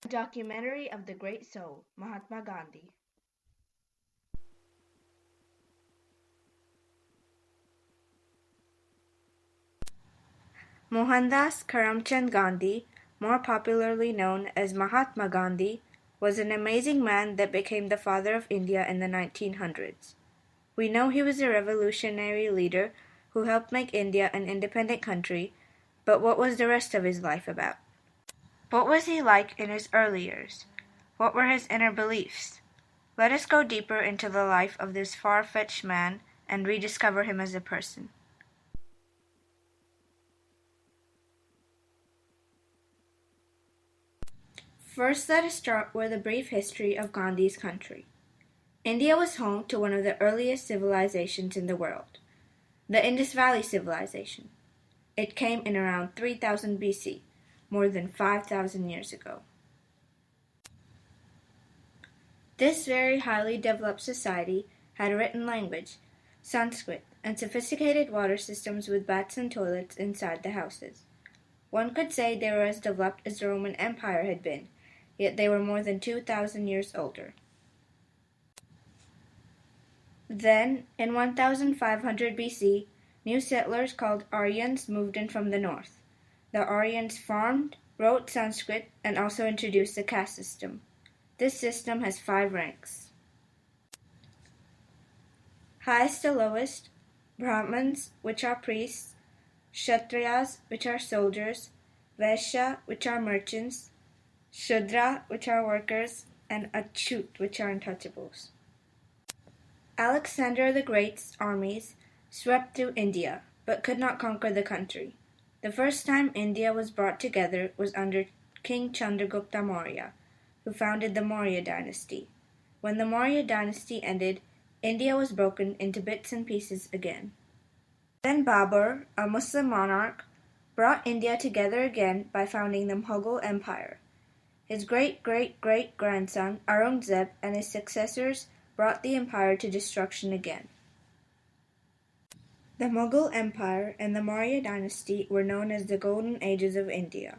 Documentary of the great soul, Mahatma Gandhi. Mohandas Karamchand Gandhi, more popularly known as Mahatma Gandhi, was an amazing man that became the father of India in the 1900s. We know he was a revolutionary leader who helped make India an independent country, but what was the rest of his life about? What was he like in his early years? What were his inner beliefs? Let us go deeper into the life of this far-fetched man and rediscover him as a person. First, let us start with a brief history of Gandhi's country. India was home to one of the earliest civilizations in the world, the Indus Valley Civilization. It came in around 3000 BC, more than 5,000 years ago. This very highly developed society had a written language, Sanskrit, and sophisticated water systems with baths and toilets inside the houses. One could say they were as developed as the Roman Empire had been, yet they were more than 2,000 years older. Then, in 1500 BC, new settlers called Aryans moved in from the north. The Aryans farmed, wrote Sanskrit, and also introduced the caste system. This system has 5 ranks. Highest to lowest, Brahmins, which are priests, Kshatriyas, which are soldiers, Vaishya, which are merchants, Shudra, which are workers, and Achut, which are untouchables. Alexander the Great's armies swept through India, but could not conquer the country. The first time India was brought together was under King Chandragupta Maurya, who founded the Maurya dynasty. When the Maurya dynasty ended, India was broken into bits and pieces again. Then Babur, a Muslim monarch, brought India together again by founding the Mughal Empire. His great-great-great-grandson Aurangzeb and his successors brought the empire to destruction again. The Mughal Empire and the Maurya dynasty were known as the Golden Ages of India.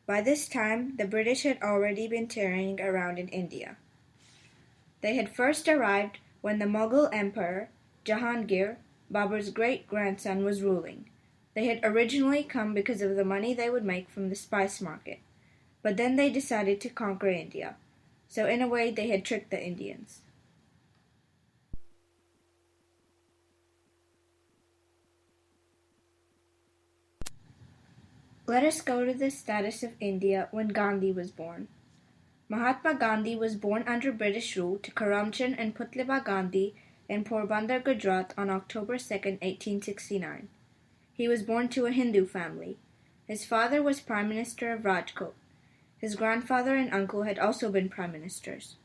By this time, the British had already been tyranning around in India. They had first arrived when the Mughal Emperor, Jahangir, Babur's great-grandson, was ruling. They had originally come because of the money they would make from the spice market, but then they decided to conquer India, so in a way they had tricked the Indians. Let us go to the status of India when Gandhi was born. Mahatma Gandhi was born under British rule to Karamchand and Putliba Gandhi in Porbandar, Gujarat on October 2, 1869. He was born to a Hindu family. His father was Prime Minister of Rajkot. His grandfather and uncle had also been prime ministers.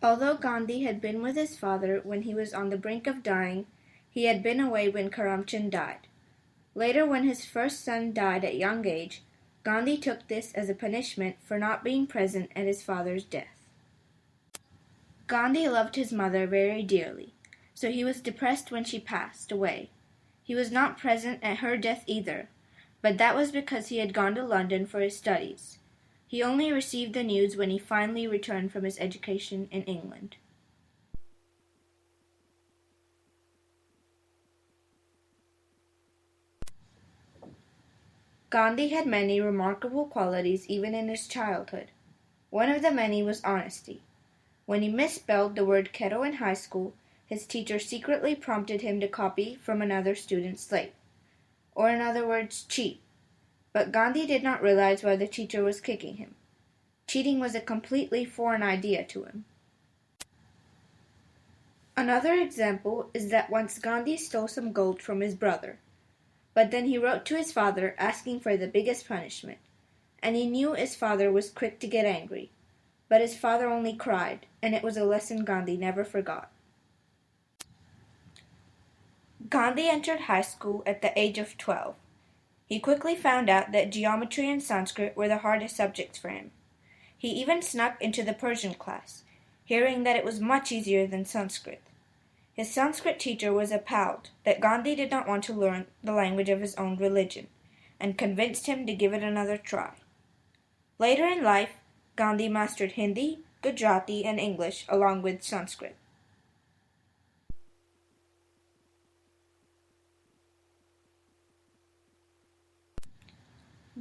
Although Gandhi had been with his father when he was on the brink of dying, he had been away when Karamchand died. Later, when his first son died at young age, Gandhi took this as a punishment for not being present at his father's death. Gandhi loved his mother very dearly, so he was depressed when she passed away. He was not present at her death either, but that was because he had gone to London for his studies. He only received the news when he finally returned from his education in England. Gandhi had many remarkable qualities even in his childhood. One of the many was honesty. When he misspelled the word kettle in high school, his teacher secretly prompted him to copy from another student's slate, or in other words, cheat. But Gandhi did not realize why the teacher was kicking him. Cheating was a completely foreign idea to him. Another example is that once Gandhi stole some gold from his brother, but then he wrote to his father asking for the biggest punishment, and he knew his father was quick to get angry, but his father only cried, and it was a lesson Gandhi never forgot. Gandhi entered high school at the age of 12. He quickly found out that geometry and Sanskrit were the hardest subjects for him. He even snuck into the Persian class, hearing that it was much easier than Sanskrit. His Sanskrit teacher was appalled that Gandhi did not want to learn the language of his own religion, and convinced him to give it another try. Later in life, Gandhi mastered Hindi, Gujarati, and English along with Sanskrit.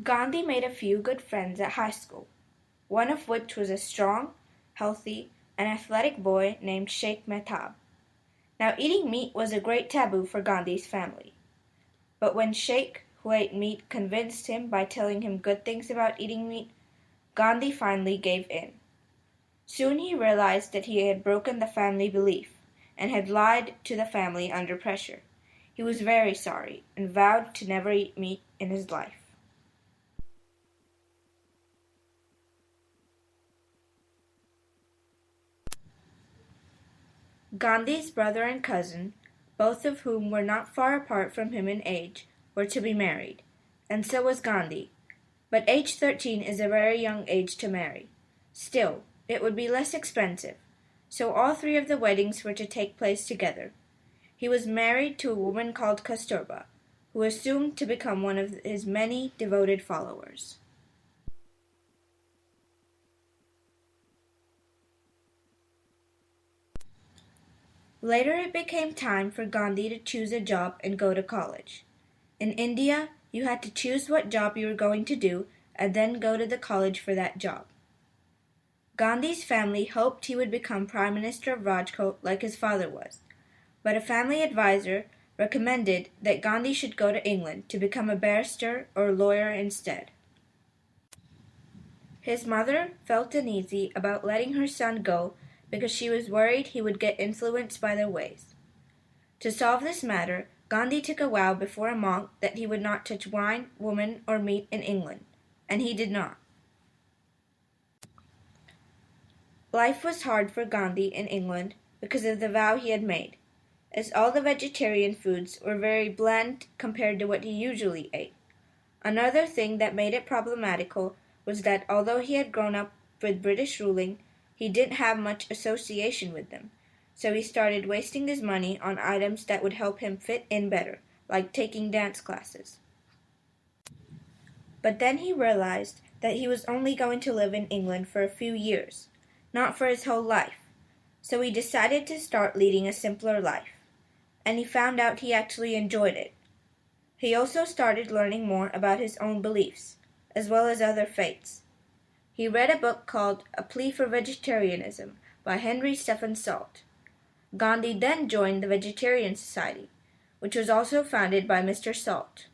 Gandhi made a few good friends at high school, one of which was a strong, healthy, and athletic boy named Sheikh Mehtab. Now eating meat was a great taboo for Gandhi's family. But when Sheikh, who ate meat, convinced him by telling him good things about eating meat, Gandhi finally gave in. Soon he realized that he had broken the family belief and had lied to the family under pressure. He was very sorry and vowed to never eat meat in his life. Gandhi's brother and cousin, both of whom were not far apart from him in age, were to be married, and so was Gandhi. But age 13 is a very young age to marry. Still, it would be less expensive, so all three of the weddings were to take place together. He was married to a woman called Kasturba, who was soon to become one of his many devoted followers. Later it became time for Gandhi to choose a job and go to college. In India, you had to choose what job you were going to do and then go to the college for that job. Gandhi's family hoped he would become Prime Minister of Rajkot like his father was, but a family advisor recommended that Gandhi should go to England to become a barrister or lawyer instead. His mother felt uneasy about letting her son go because she was worried he would get influenced by their ways. To solve this matter, Gandhi took a vow before a monk that he would not touch wine, woman, or meat in England, and he did not. Life was hard for Gandhi in England because of the vow he had made, as all the vegetarian foods were very bland compared to what he usually ate. Another thing that made it problematical was that although he had grown up with British ruling, he didn't have much association with them, so he started wasting his money on items that would help him fit in better, like taking dance classes. But then he realized that he was only going to live in England for a few years, not for his whole life, so he decided to start leading a simpler life, and he found out he actually enjoyed it. He also started learning more about his own beliefs, as well as other faiths. He read a book called A Plea for Vegetarianism by Henry Stephen Salt. Gandhi then joined the Vegetarian Society, which was also founded by Mr. Salt.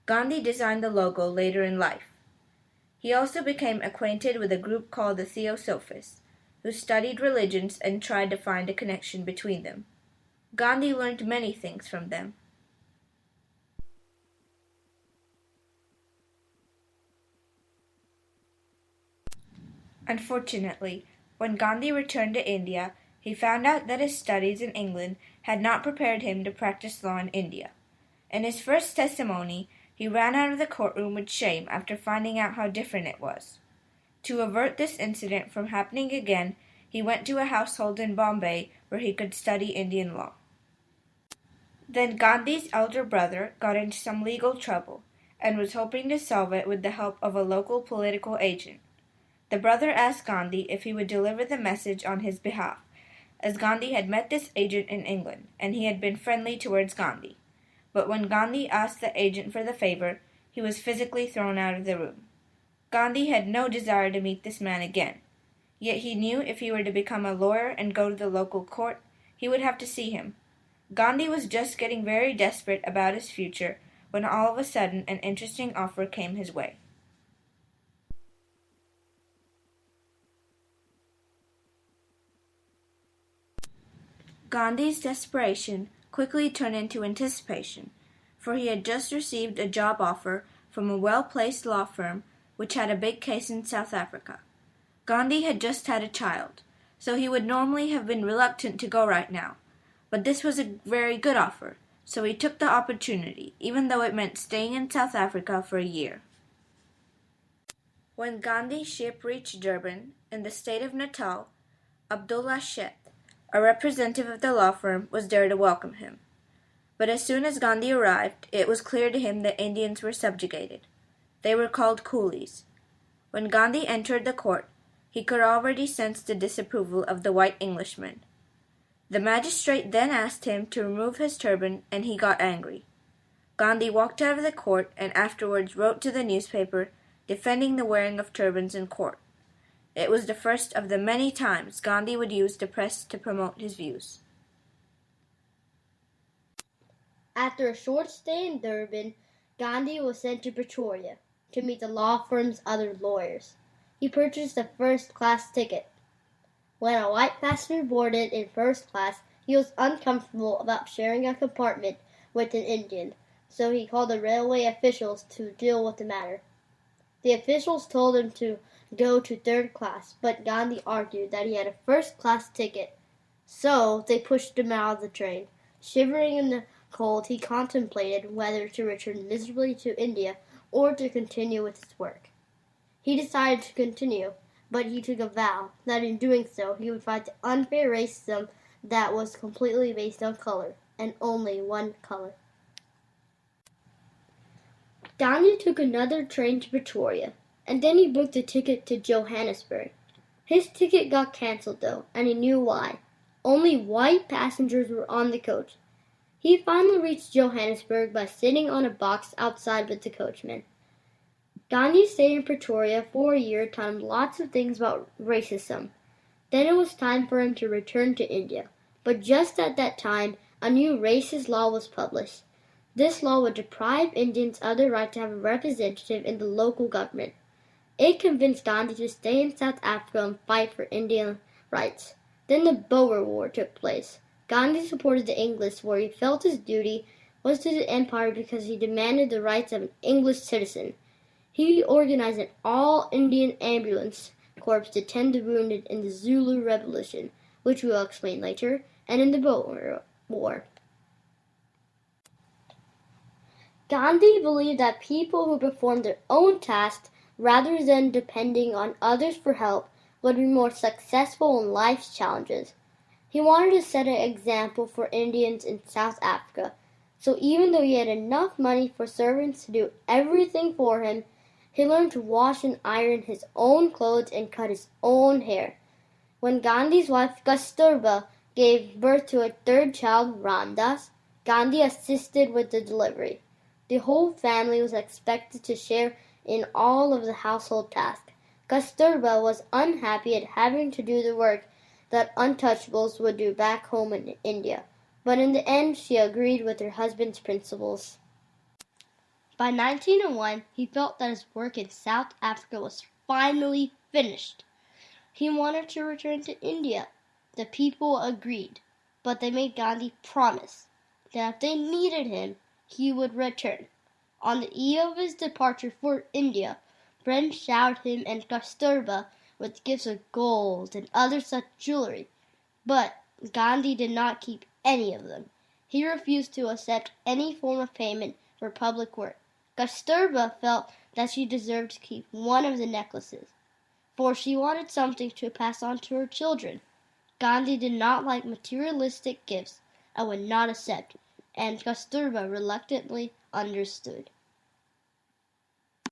Gandhi designed the logo later in life. He also became acquainted with a group called the Theosophists, who studied religions and tried to find a connection between them. Gandhi learned many things from them. Unfortunately, when Gandhi returned to India, he found out that his studies in England had not prepared him to practice law in India. In his first testimony, he ran out of the courtroom with shame after finding out how different it was. To avert this incident from happening again, he went to a household in Bombay where he could study Indian law. Then Gandhi's elder brother got into some legal trouble and was hoping to solve it with the help of a local political agent. The brother asked Gandhi if he would deliver the message on his behalf, as Gandhi had met this agent in England, and he had been friendly towards Gandhi. But when Gandhi asked the agent for the favor, he was physically thrown out of the room. Gandhi had no desire to meet this man again, yet he knew if he were to become a lawyer and go to the local court, he would have to see him. Gandhi was just getting very desperate about his future when all of a sudden an interesting offer came his way. Gandhi's desperation quickly turned into anticipation, for he had just received a job offer from a well-placed law firm which had a big case in South Africa. Gandhi had just had a child, so he would normally have been reluctant to go right now, but this was a very good offer, so he took the opportunity, even though it meant staying in South Africa for a year. When Gandhi's ship reached Durban, in the state of Natal, Abdullah Sheth, A representative of the law firm was there to welcome him. But as soon as Gandhi arrived, it was clear to him that Indians were subjugated. They were called coolies. When Gandhi entered the court, he could already sense the disapproval of the white Englishman. The magistrate then asked him to remove his turban, and he got angry. Gandhi walked out of the court and afterwards wrote to the newspaper defending the wearing of turbans in court. It was the first of the many times Gandhi would use the press to promote his views. After a short stay in Durban, Gandhi was sent to Pretoria to meet the law firm's other lawyers. He purchased a first-class ticket. When a white passenger boarded in first class, he was uncomfortable about sharing a compartment with an Indian, so he called the railway officials to deal with the matter. The officials told him to go to third class, but Gandhi argued that he had a first-class ticket, so they pushed him out of the train. Shivering in the cold, he contemplated whether to return miserably to India or to continue with his work. He decided to continue, but he took a vow that in doing so he would fight the unfair racism that was completely based on color, and only one color. Gandhi took another train to Pretoria, and then he booked a ticket to Johannesburg. His ticket got cancelled though, and he knew why. Only white passengers were on the coach. He finally reached Johannesburg by sitting on a box outside with the coachman. Gandhi stayed in Pretoria for a year, taught him lots of things about racism. Then it was time for him to return to India. But just at that time, a new racist law was published. This law would deprive Indians of the right to have a representative in the local government. It convinced Gandhi to stay in South Africa and fight for Indian rights. Then the Boer War took place. Gandhi supported the English, where he felt his duty was to the empire because he demanded the rights of an English citizen. He organized an all-Indian ambulance corps to tend the wounded in the Zulu Revolution, which we will explain later, and in the Boer War. Gandhi believed that people who performed their own tasks rather than depending on others for help would be more successful in life's challenges. He wanted to set an example for Indians in South Africa, so even though he had enough money for servants to do everything for him, he learned to wash and iron his own clothes and cut his own hair. When Gandhi's wife Kasturba gave birth to a third child, Ramdas, Gandhi assisted with the delivery. The whole family was expected to share in all of the household tasks. Kasturba was unhappy at having to do the work that Untouchables would do back home in India, but in the end she agreed with her husband's principles. By 1901, he felt that his work in South Africa was finally finished. He wanted to return to India. The people agreed, but they made Gandhi promise that if they needed him, he would return. On the eve of his departure for India, friends showered him and Kasturba with gifts of gold and other such jewelry, but Gandhi did not keep any of them. He refused to accept any form of payment for public work. Kasturba felt that she deserved to keep one of the necklaces, for she wanted something to pass on to her children. Gandhi did not like materialistic gifts and would not accept, and Kasturba reluctantly understood.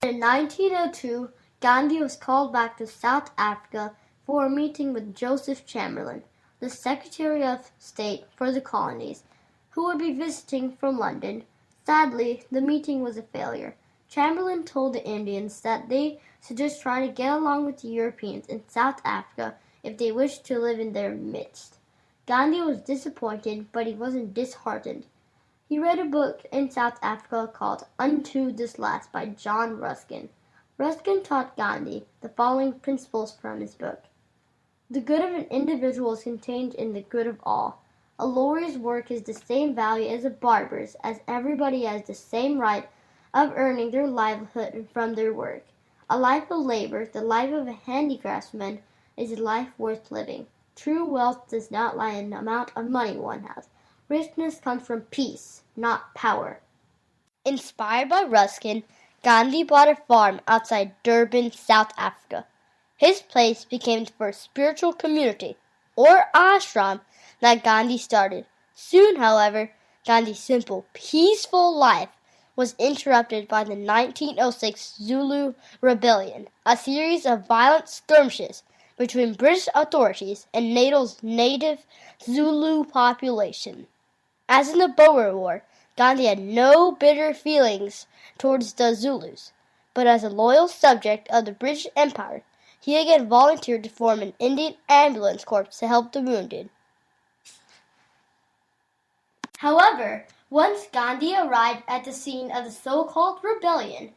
In 1902, Gandhi was called back to South Africa for a meeting with Joseph Chamberlain, the Secretary of State for the Colonies, who would be visiting from London. Sadly, the meeting was a failure. Chamberlain told the Indians that they should just try to get along with the Europeans in South Africa if they wished to live in their midst. Gandhi was disappointed, but he wasn't disheartened. He read a book in South Africa called Unto This Last by John Ruskin. Ruskin taught Gandhi the following principles from his book. The good of an individual is contained in the good of all. A lawyer's work is the same value as a barber's, as everybody has the same right of earning their livelihood from their work. A life of labor, the life of a handicraftsman, is a life worth living. True wealth does not lie in the amount of money one has. Richness comes from peace, not power. Inspired by Ruskin, Gandhi bought a farm outside Durban, South Africa. His place became the first spiritual community, or ashram, that Gandhi started. Soon, however, Gandhi's simple, peaceful life was interrupted by the 1906 Zulu Rebellion, a series of violent skirmishes between British authorities and native Zulu population. As in the Boer War, Gandhi had no bitter feelings towards the Zulus, but as a loyal subject of the British Empire, he again volunteered to form an Indian ambulance corps to help the wounded. However, once Gandhi arrived at the scene of the so-called rebellion,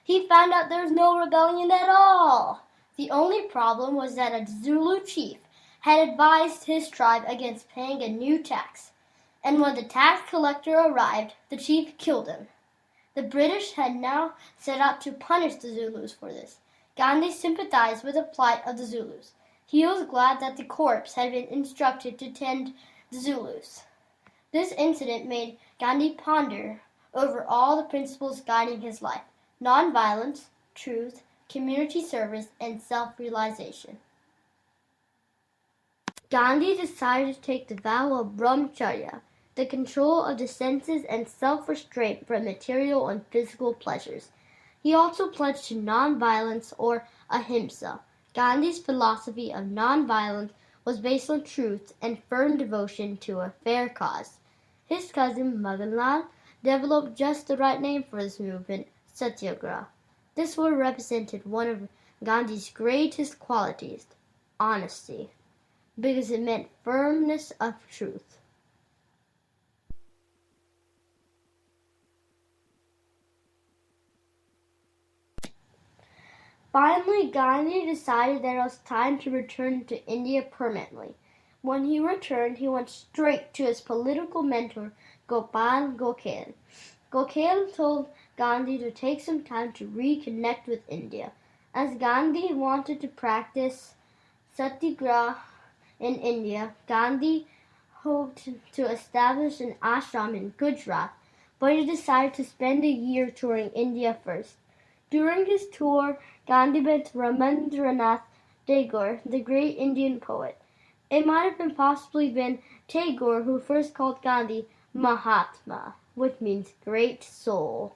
he found out there was no rebellion at all. The only problem was that a Zulu chief had advised his tribe against paying a new tax, and when the tax collector arrived, the chief killed him. The British had now set out to punish the Zulus for this. Gandhi sympathized with the plight of the Zulus. He was glad that the corps had been instructed to tend the Zulus. This incident made Gandhi ponder over all the principles guiding his life: nonviolence, truth, community service, and self-realization. Gandhi decided to take the vow of brahmacharya, the control of the senses and self-restraint from material and physical pleasures. He also pledged to nonviolence, or ahimsa. Gandhi's philosophy of nonviolence was based on truth and firm devotion to a fair cause. His cousin Maganlal developed just the right name for this movement, Satyagraha. This word represented one of Gandhi's greatest qualities, honesty, because it meant firmness of truth. Finally, Gandhi decided that it was time to return to India permanently. When he returned, he went straight to his political mentor, Gopal Gokhale. Gokhale told Gandhi to take some time to reconnect with India. As Gandhi wanted to practice Satyagraha in India, Gandhi hoped to establish an ashram in Gujarat, but he decided to spend a year touring India first. During his tour, Gandhi met Rabindranath Tagore, the great Indian poet. It might have been possibly been Tagore who first called Gandhi Mahatma, which means great soul.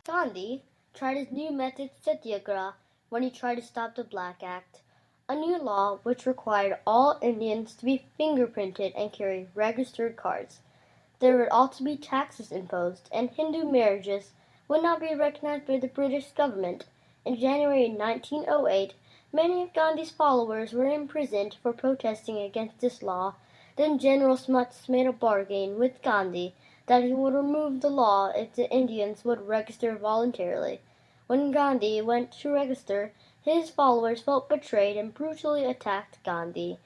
Gandhi tried his new method Satyagraha when he tried to stop the Black Act, a new law which required all Indians to be fingerprinted and carry registered cards. There would also be taxes imposed, and Hindu marriages would not be recognized by the British government. In January 1908, many of Gandhi's followers were imprisoned for protesting against this law. Then General Smuts made a bargain with Gandhi that he would remove the law if the Indians would register voluntarily. When Gandhi went to register, his followers felt betrayed and brutally attacked Gandhi.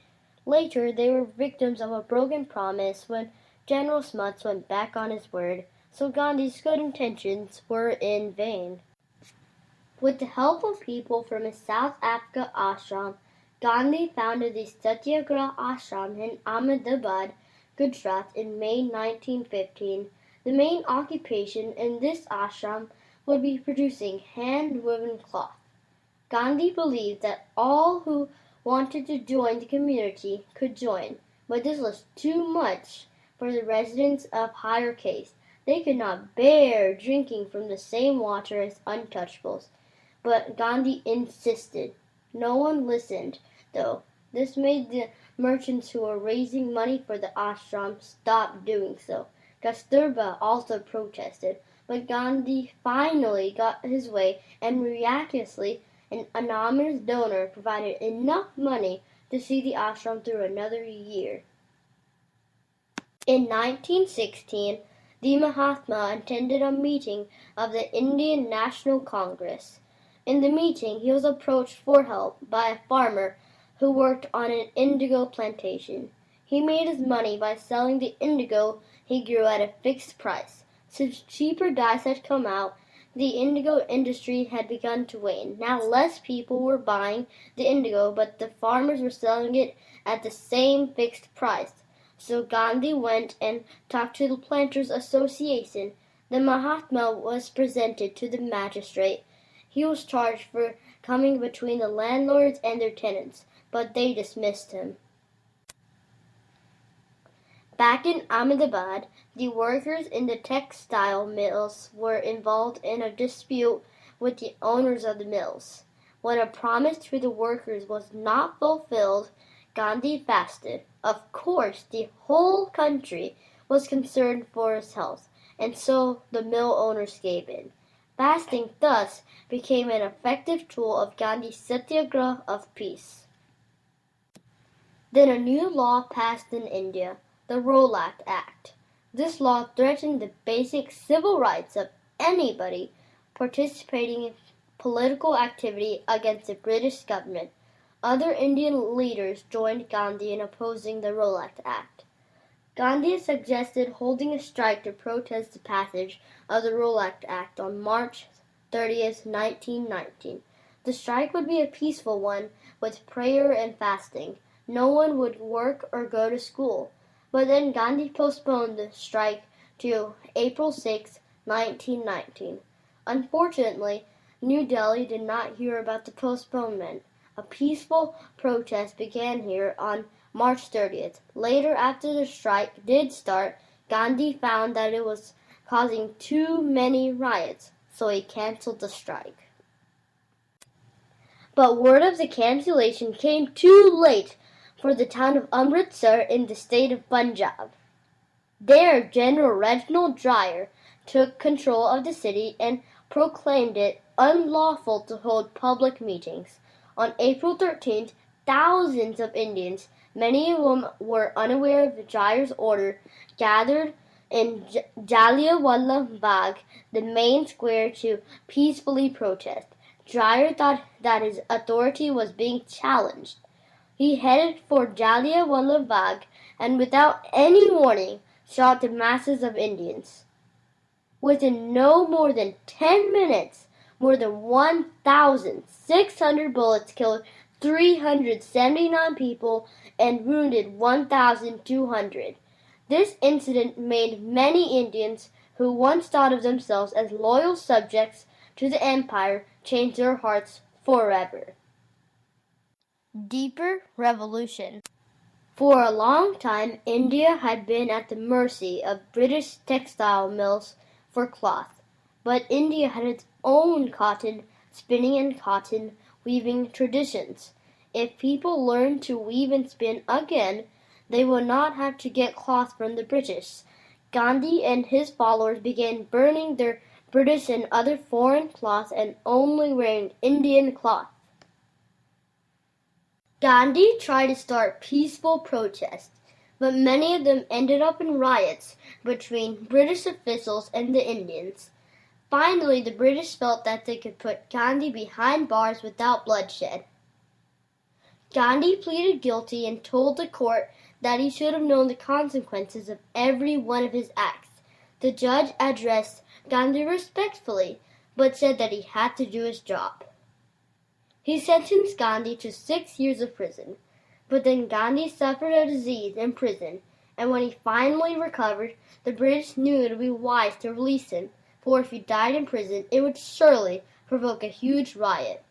Later, they were victims of a broken promise when General Smuts went back on his word, so Gandhi's good intentions were in vain. With the help of people from his South Africa ashram, Gandhi founded the Satyagraha ashram in Ahmedabad, Gujarat in May 1915. The main occupation in this ashram would be producing hand-woven cloth. Gandhi believed that all who wanted to join the community could join, but this was too much for the residents of higher caste. They could not bear drinking from the same water as untouchables. But Gandhi insisted. No one listened, though. This made the merchants who were raising money for the ashram stop doing so. Kasturba also protested, but Gandhi finally got his way, and miraculously an anonymous donor provided enough money to see the ashram through another year. In 1916, the Mahatma attended a meeting of the Indian National Congress. In the meeting, he was approached for help by a farmer who worked on an indigo plantation. He made his money by selling the indigo he grew at a fixed price. Since cheaper dyes had come out, the indigo industry had begun to wane. Now less people were buying the indigo, but the farmers were selling it at the same fixed price. So Gandhi went and talked to the Planters Association. The Mahatma was presented to the magistrate. He was charged for coming between the landlords and their tenants, but they dismissed him. Back in Ahmedabad, the workers in the textile mills were involved in a dispute with the owners of the mills. When a promise to the workers was not fulfilled, Gandhi fasted. Of course, the whole country was concerned for his health, and so the mill owners gave in. Fasting thus became an effective tool of Gandhi's satyagraha of peace. Then a new law passed in India, the Rowlatt Act. This law threatened the basic civil rights of anybody participating in political activity against the British government. Other Indian leaders joined Gandhi in opposing the Rowlatt Act. Gandhi suggested holding a strike to protest the passage of the Rowlatt Act on March 30th, 1919. The strike would be a peaceful one with prayer and fasting. No one would work or go to school. But then Gandhi postponed the strike to April 6, 1919. Unfortunately, New Delhi did not hear about the postponement. A peaceful protest began here on March 30th. Later, after the strike did start, Gandhi found that it was causing too many riots, so he canceled the strike. But word of the cancellation came too late for the town of Amritsar in the state of Punjab. There, General Reginald Dyer took control of the city and proclaimed it unlawful to hold public meetings. On April 13th, thousands of Indians, many of whom were unaware of Dyer's order, gathered in Jallianwala Bagh, the main square, to peacefully protest. Dyer thought that his authority was being challenged. He headed for Jallianwala Bagh and without any warning shot the masses of Indians. Within no more than 10 minutes, more than 1,600 bullets killed 379 people and wounded 1,200. This incident made many Indians who once thought of themselves as loyal subjects to the empire change their hearts forever. Deeper revolution. For a long time, India had been at the mercy of British textile mills for cloth, but India had its own cotton spinning and cotton weaving traditions. If people learned to weave and spin again, they would not have to get cloth from the British. Gandhi and his followers began burning their British and other foreign cloths and only wearing Indian cloth. Gandhi tried to start peaceful protests, but many of them ended up in riots between British officials and the Indians. Finally, the British felt that they could put Gandhi behind bars without bloodshed. Gandhi pleaded guilty and told the court that he should have known the consequences of every one of his acts. The judge addressed Gandhi respectfully, but said that he had to do his job. He sentenced Gandhi to 6 years of prison, but then Gandhi suffered a disease in prison, and when he finally recovered, the British knew it would be wise to release him, for if he died in prison, it would surely provoke a huge riot.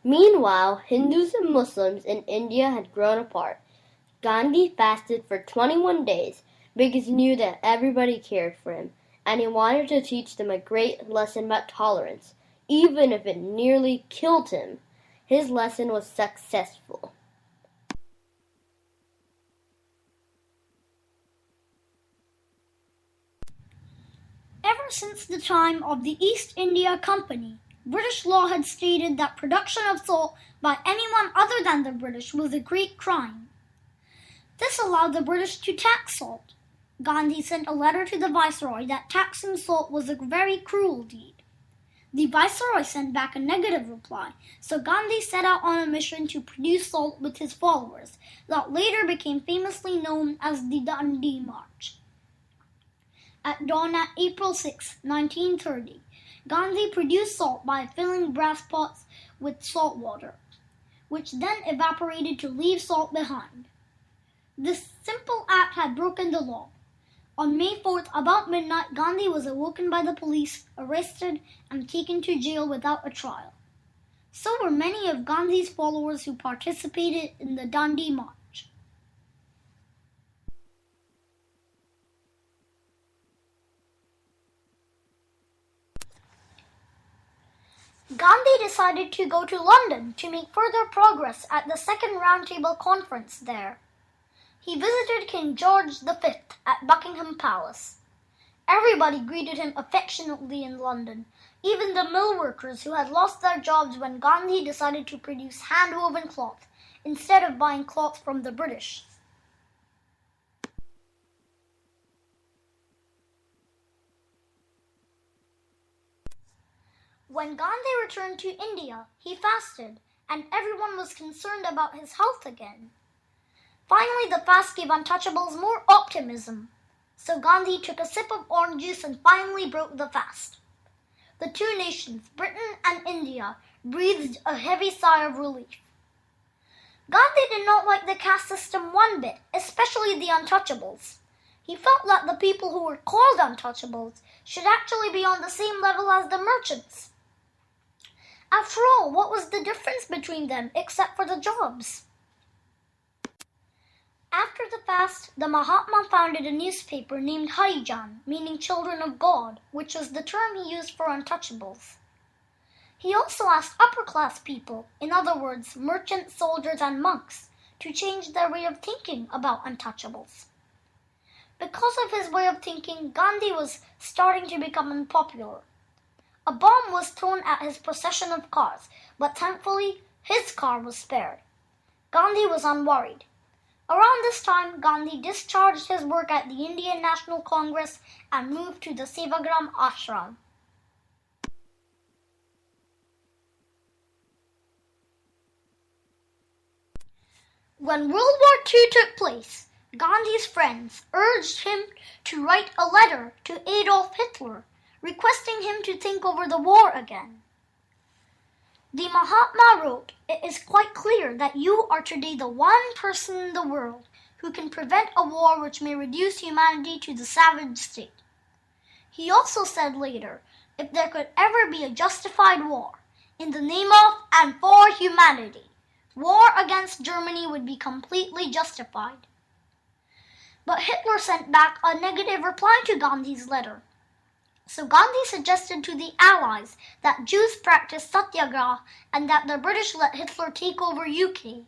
Meanwhile, Hindus and Muslims in India had grown apart. Gandhi fasted for 21 days because he knew that everybody cared for him, and he wanted to teach them a great lesson about tolerance. Even if it nearly killed him, his lesson was successful. Ever since the time of the East India Company, British law had stated that production of salt by anyone other than the British was a great crime. This allowed the British to tax salt. Gandhi sent a letter to the Viceroy that taxing salt was a very cruel deed. The Viceroy sent back a negative reply, so Gandhi set out on a mission to produce salt with his followers, that later became famously known as the Dandi March. At dawn at April 6, 1930, Gandhi produced salt by filling brass pots with salt water, which then evaporated to leave salt behind. This simple act had broken the law. On May 4th, about midnight, Gandhi was awoken by the police, arrested, and taken to jail without a trial. So were many of Gandhi's followers who participated in the Dandi March. Gandhi decided to go to London to make further progress at the Second Roundtable Conference there. He visited King George V at Buckingham Palace. Everybody greeted him affectionately in London, even the mill workers who had lost their jobs when Gandhi decided to produce hand-woven cloth instead of buying cloth from the British. When Gandhi returned to India, he fasted, and everyone was concerned about his health again. Finally, the fast gave Untouchables more optimism. So Gandhi took a sip of orange juice and finally broke the fast. The two nations, Britain and India, breathed a heavy sigh of relief. Gandhi did not like the caste system one bit, especially the Untouchables. He felt that the people who were called Untouchables should actually be on the same level as the merchants. After all, what was the difference between them except for the jobs? After the fast, the Mahatma founded a newspaper named Harijan, meaning Children of God, which was the term he used for Untouchables. He also asked upper-class people, in other words, merchants, soldiers, and monks, to change their way of thinking about Untouchables. Because of his way of thinking, Gandhi was starting to become unpopular. A bomb was thrown at his procession of cars, but thankfully, his car was spared. Gandhi was unworried. Around this time, Gandhi discharged his work at the Indian National Congress and moved to the Sevagram ashram. When World War II took place, Gandhi's friends urged him to write a letter to Adolf Hitler, requesting him to think over the war again. The Mahatma wrote, "It is quite clear that you are today the one person in the world who can prevent a war which may reduce humanity to the savage state." He also said later, if there could ever be a justified war, in the name of and for humanity, war against Germany would be completely justified. But Hitler sent back a negative reply to Gandhi's letter. So Gandhi suggested to the Allies that Jews practice satyagraha and that the British let Hitler take over UK.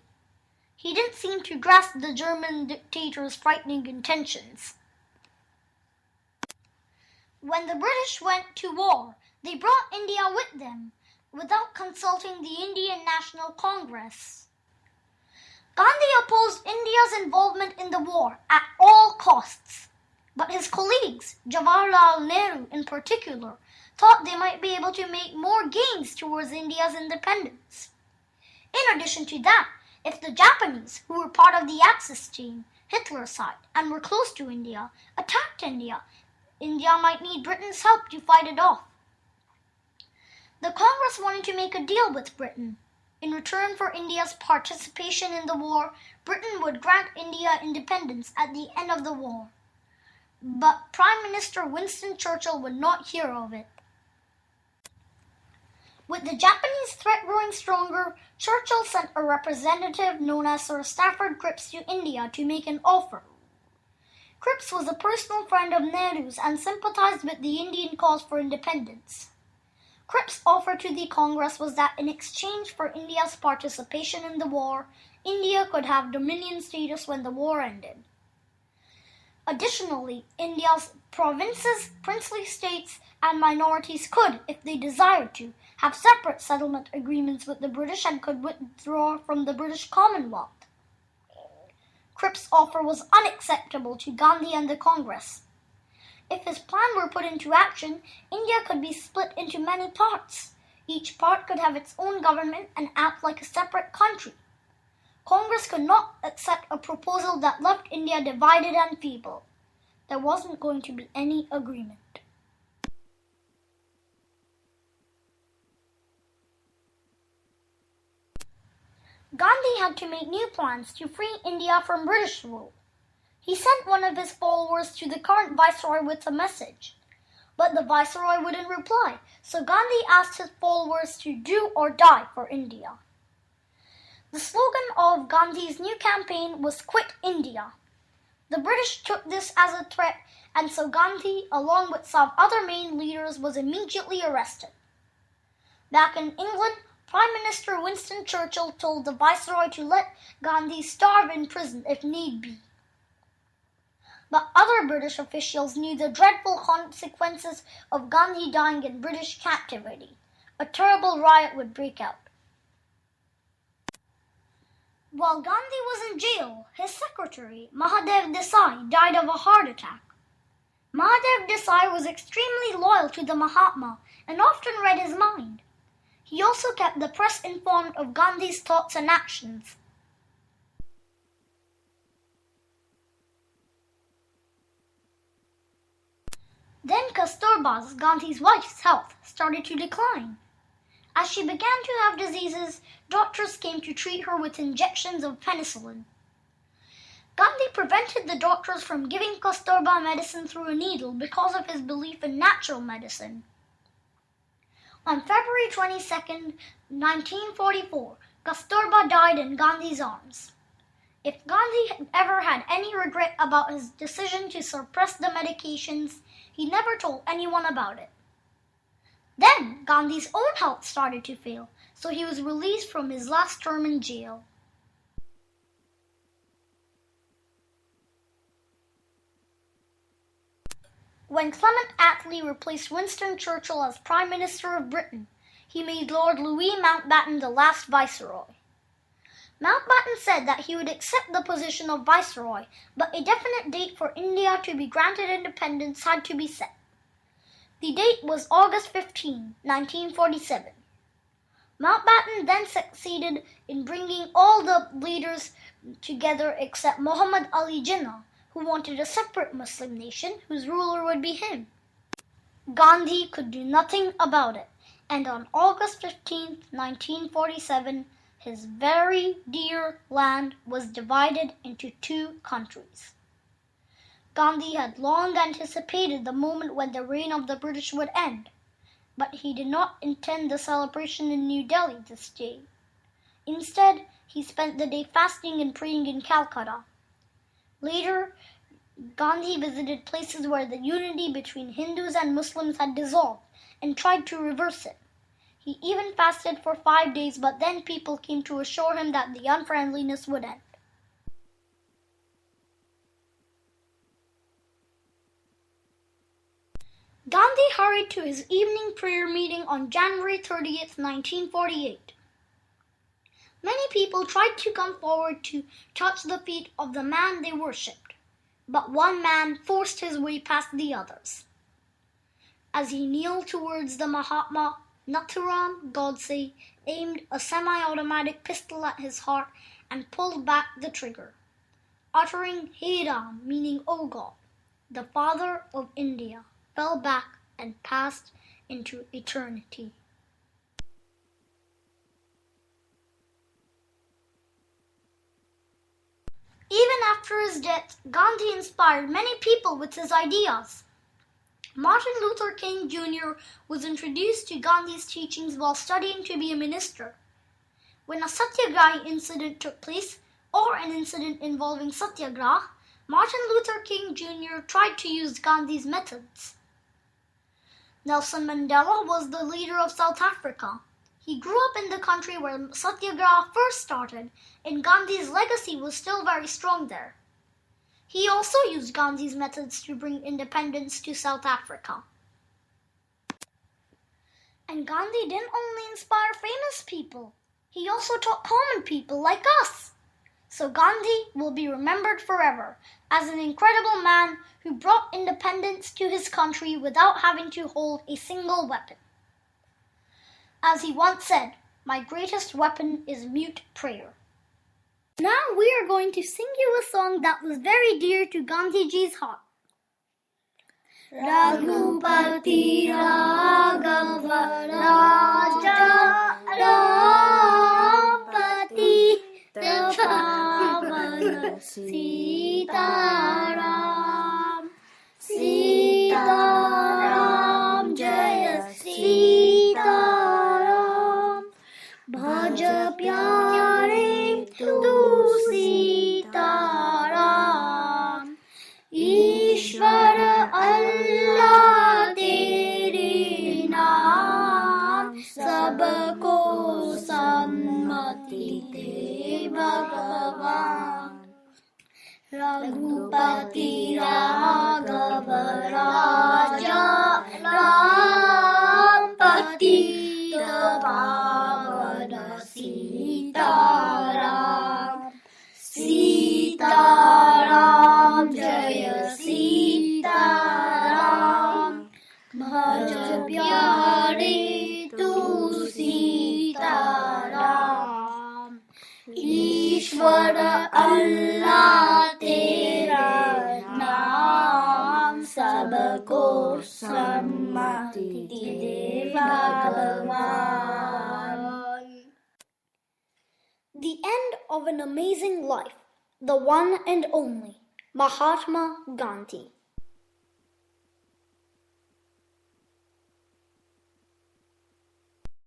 He didn't seem to grasp the German dictator's frightening intentions. When the British went to war, they brought India with them, without consulting the Indian National Congress. Gandhi opposed India's involvement in the war at all costs. But his colleagues, Jawaharlal Nehru in particular, thought they might be able to make more gains towards India's independence. In addition to that, if the Japanese, who were part of the Axis team, Hitler's side, and were close to India, attacked India, India might need Britain's help to fight it off. The Congress wanted to make a deal with Britain. In return for India's participation in the war, Britain would grant India independence at the end of the war. But Prime Minister Winston Churchill would not hear of it. With the Japanese threat growing stronger, Churchill sent a representative known as Sir Stafford Cripps to India to make an offer. Cripps was a personal friend of Nehru's and sympathized with the Indian cause for independence. Cripps' offer to the Congress was that in exchange for India's participation in the war, India could have dominion status when the war ended. Additionally, India's provinces, princely states, and minorities could, if they desired to, have separate settlement agreements with the British and could withdraw from the British Commonwealth. Cripps' offer was unacceptable to Gandhi and the Congress. If his plan were put into action, India could be split into many parts. Each part could have its own government and act like a separate country. Congress could not accept a proposal that left India divided and feeble. There wasn't going to be any agreement. Gandhi had to make new plans to free India from British rule. He sent one of his followers to the current viceroy with a message. But the viceroy wouldn't reply, so Gandhi asked his followers to do or die for India. The slogan of Gandhi's new campaign was "Quit India." The British took this as a threat, and so Gandhi, along with some other main leaders, was immediately arrested. Back in England, Prime Minister Winston Churchill told the Viceroy to let Gandhi starve in prison if need be. But other British officials knew the dreadful consequences of Gandhi dying in British captivity. A terrible riot would break out. While Gandhi was in jail, his secretary, Mahatma Desai, died of a heart attack. Mahatma Desai was extremely loyal to the Mahatma and often read his mind. He also kept the press informed of Gandhi's thoughts and actions. Then Kasturba's, Gandhi's wife's, health started to decline. As she began to have diseases, doctors came to treat her with injections of penicillin. Gandhi prevented the doctors from giving Kasturba medicine through a needle because of his belief in natural medicine. On February 22, 1944, Kasturba died in Gandhi's arms. If Gandhi had ever had any regret about his decision to suppress the medications, he never told anyone about it. Then Gandhi's own health started to fail, so he was released from his last term in jail. When Clement Attlee replaced Winston Churchill as Prime Minister of Britain, he made Lord Louis Mountbatten the last Viceroy. Mountbatten said that he would accept the position of Viceroy, but a definite date for India to be granted independence had to be set. The date was August 15, 1947. Mountbatten then succeeded in bringing all the leaders together except Muhammad Ali Jinnah, who wanted a separate Muslim nation whose ruler would be him. Gandhi could do nothing about it, and on August 15, 1947, his very dear land was divided into two countries. Gandhi had long anticipated the moment when the reign of the British would end, but he did not intend the celebration in New Delhi this day. Instead, he spent the day fasting and praying in Calcutta. Later, Gandhi visited places where the unity between Hindus and Muslims had dissolved and tried to reverse it. He even fasted for 5 days, but then people came to assure him that the unfriendliness would end. Gandhi hurried to his evening prayer meeting on January 30th, 1948. Many people tried to come forward to touch the feet of the man they worshipped, but one man forced his way past the others. As he kneeled towards the Mahatma, Nathuram Godse aimed a semi-automatic pistol at his heart and pulled back the trigger, uttering Hey Ram, meaning O God. The father of India fell back and passed into eternity. Even after his death, Gandhi inspired many people with his ideas. Martin Luther King Jr. was introduced to Gandhi's teachings while studying to be a minister. When a Satyagrahi incident took place, or an incident involving Satyagraha, Martin Luther King Jr. tried to use Gandhi's methods. Nelson Mandela was the leader of South Africa. He grew up in the country where Satyagraha first started, and Gandhi's legacy was still very strong there. He also used Gandhi's methods to bring independence to South Africa. And Gandhi didn't only inspire famous people, he also taught common people like us. So Gandhi will be remembered forever as an incredible man who brought independence to his country without having to hold a single weapon. As he once said, "My greatest weapon is mute prayer." Now we are going to sing you a song that was very dear to Gandhiji's heart. Raghupati Raghava Raja Rampati Pavan Sitaram Sitaram Jaya Sitaram Bhaja Pyare Tu Sitaram Ishwar Allah Tere सबको सन्मति दे भगवान रघुपति राघव राजा राम पतित पावन सीताराम सीताराम जय सीताराम भज प्यारे तू सीताराम ईश्वर अल्लाह तेरा नाम सबको सन्मति दे भगवान. The end of an amazing life, the one and only Mahatma Gandhi.